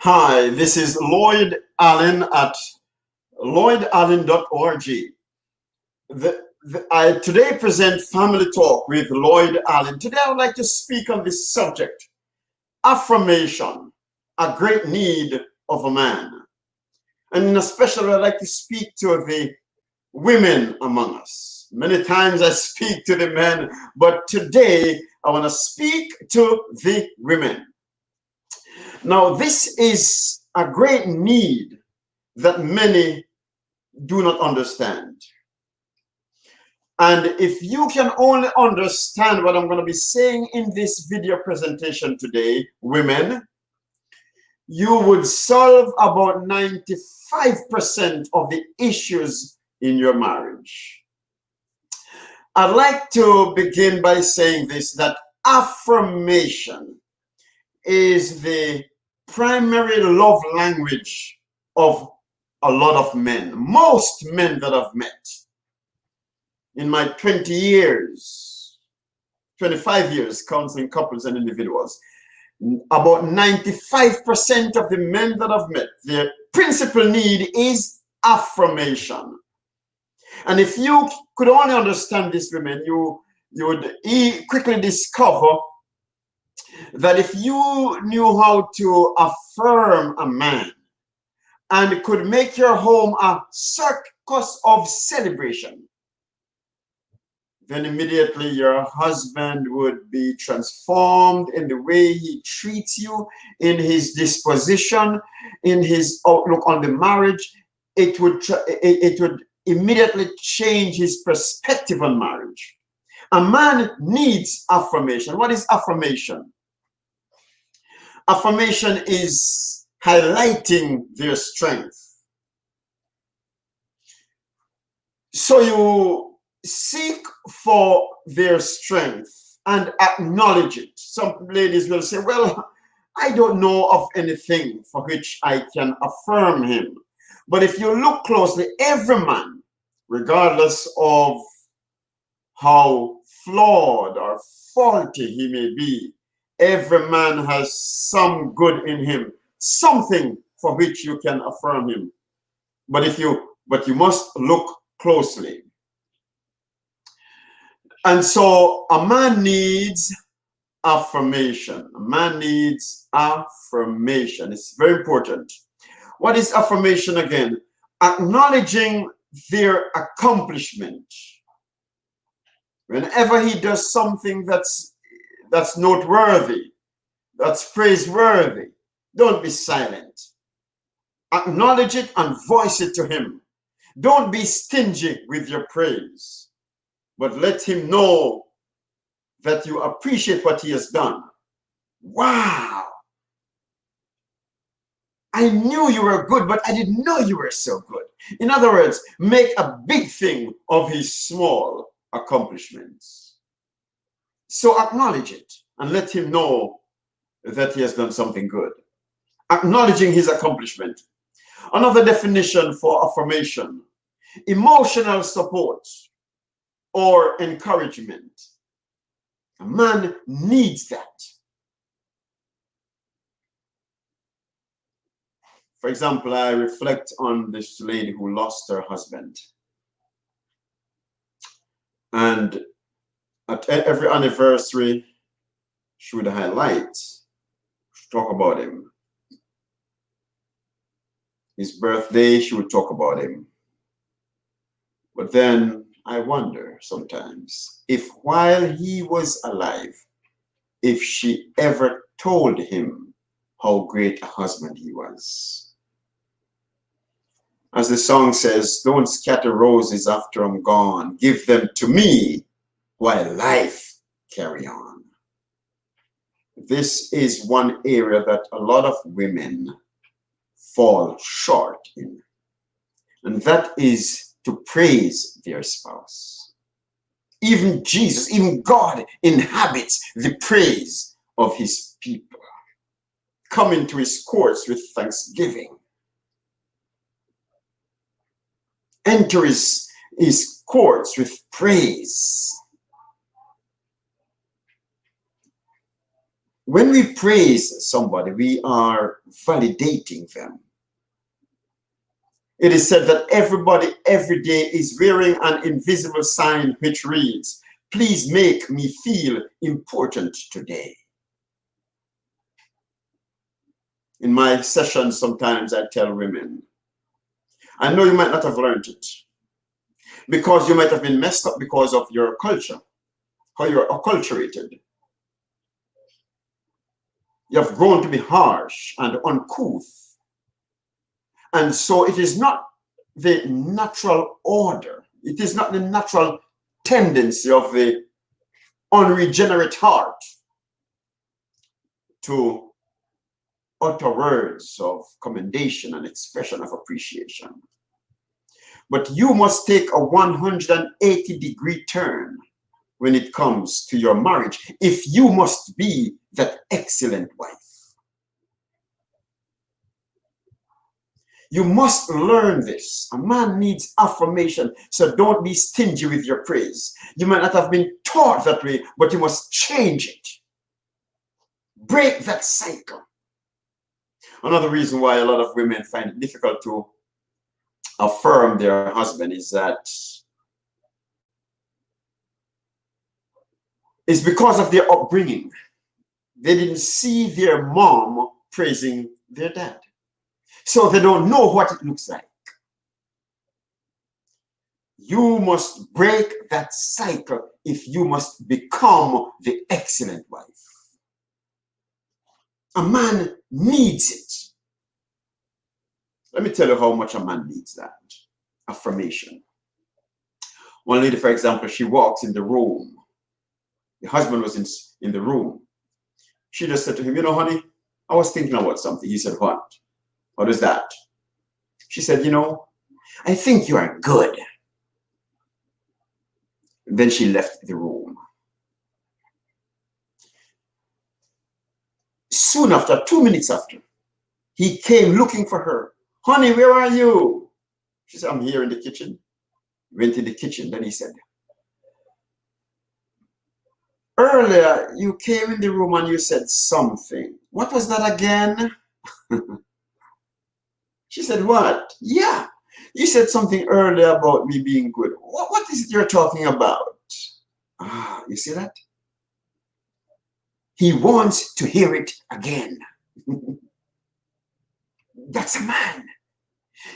Hi, this is Lloyd Allen at lloydallen.org. I today present Family Talk with Lloyd Allen. Today I would like to speak on this subject, affirmation, a great need of a man. And especially I'd like to speak to the women among us. Many times I speak to the men, but today I want to speak to the women. Now, this is a great need that many do not understand. And if you can only understand what I'm going to be saying in this video presentation today, women, you would solve about 95% of the issues in your marriage. I'd like to begin by saying this, that affirmation is the primary love language of a lot of men. Most men that I've met in my 20 years, 25 years counseling couples and individuals, about 95% of the men that I've met, their principal need is affirmation. And if you could only understand this, women, you would quickly discover that if you knew how to affirm a man and could make your home a circus of celebration, then immediately your husband would be transformed in the way he treats you, in his disposition, in his outlook on the marriage. It would immediately change his perspective on marriage. A man needs affirmation. What is affirmation? Affirmation is highlighting their strength. So you seek for their strength and acknowledge it. Some ladies will say, well, I don't know of anything for which I can affirm him. But if you look closely, every man, regardless of how flawed or faulty he may be, every man has some good in him, something for which you can affirm him. But you must look closely. And so a man needs affirmation. A man needs affirmation. It's very important. What is affirmation again? Acknowledging their accomplishment. Whenever he does something that's noteworthy, that's praiseworthy, don't be silent. Acknowledge it and voice it to him. Don't be stingy with your praise, but let him know that you appreciate what he has done. Wow! I knew you were good, but I didn't know you were so good. In other words, make a big thing of his small accomplishments. So acknowledge it and let him know that he has done something good. Acknowledging his accomplishment. Another definition for affirmation: emotional support or encouragement. A man needs that. For example, I reflect on this lady who lost her husband. And at every anniversary, she would highlight, talk about him. His birthday, she would talk about him. But then I wonder sometimes if while he was alive, if she ever told him how great a husband he was. As the song says, don't scatter roses after I'm gone. Give them to me while life carry on. This is one area that a lot of women fall short in. And that is to praise their spouse. Even Jesus, even God inhabits the praise of his people. Come into his courts with thanksgiving. Enter his courts with praise. When we praise somebody, we are validating them. It is said that everybody every day is wearing an invisible sign which reads, "Please make me feel important today." In my sessions, sometimes I tell women, I know you might not have learned it because you might have been messed up because of your culture, how you're acculturated. You have grown to be harsh and uncouth. And so it is not the natural order. It is not the natural tendency of the unregenerate heart to utter words of commendation and expression of appreciation. But you must take a 180-degree turn when it comes to your marriage if you must be that excellent wife. You must learn this. A man needs affirmation, so don't be stingy with your praise. You might not have been taught that way, but you must change it. Break that cycle. Another reason why a lot of women find it difficult to affirm their husband is because of their upbringing. They didn't see their mom praising their dad. So they don't know what it looks like. You must break that cycle if you must become the excellent wife. A man needs it. Let me tell you how much a man needs that. Affirmation. One lady, for example, she walks in the room. The husband was in the room. She just said to him, "You know, honey, I was thinking about something." He said, "What? What is that?" She said, "You know, I think you are good." Then she left the room. Soon after, 2 minutes after, he came looking for her. "Honey, where are you?" She said, "I'm here in the kitchen." Went in the kitchen. Then he said, "Earlier, you came in the room and you said something. What was that again?" She said, "What?" "Yeah, you said something earlier about me being good. What is it you're talking about?" Ah, you see that? He wants to hear it again. That's a man.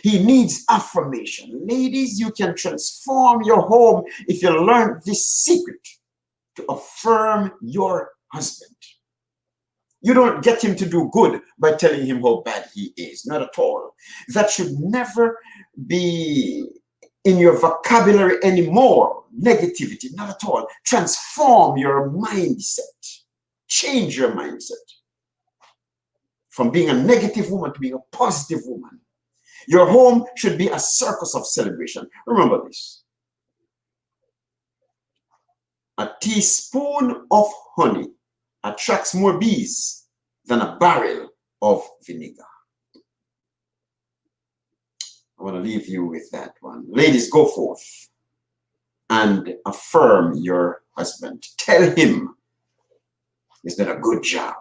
He needs affirmation. Ladies, you can transform your home if you learn this secret to affirm your husband. You don't get him to do good by telling him how bad he is. Not at all. That should never be in your vocabulary anymore. Negativity, not at all. Transform your mindset. Change your mindset from being a negative woman to being a positive woman. Your home should be a circus of celebration. Remember this. A teaspoon of honey attracts more bees than a barrel of vinegar. I want to leave you with that one. Ladies, go forth and affirm your husband. Tell him he's done a good job.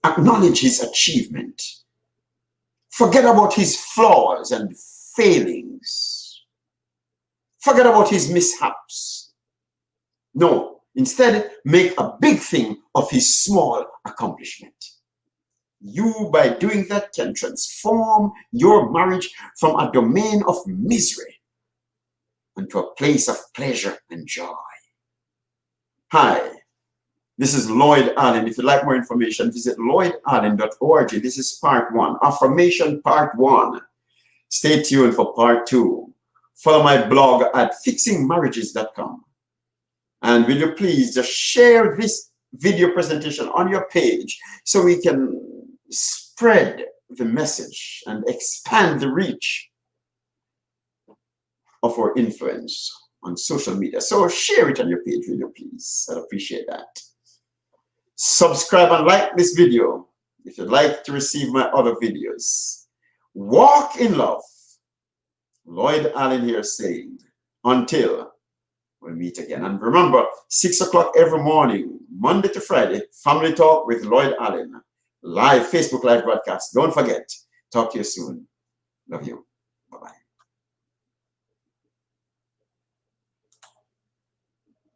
Acknowledge his achievement. Forget about his flaws and failings. Forget about his mishaps. No, instead, make a big thing of his small accomplishment. You, by doing that, can transform your marriage from a domain of misery into a place of pleasure and joy. Hi, this is Lloyd Allen. If you'd like more information, visit lloydallen.org. This is part 1, Affirmation part 1. Stay tuned for part 2. Follow my blog at fixingmarriages.com. And will you please just share this video presentation on your page so we can spread the message and expand the reach of our influence on social media. So share it on your page, will you please? I'd appreciate that. Subscribe and like this video if you'd like to receive my other videos. Walk in love. Lloyd Allen here saying, until we meet again. And remember, 6 o'clock every morning, Monday to Friday, Family Talk with Lloyd Allen. Live, Facebook Live broadcast. Don't forget. Talk to you soon. Love you.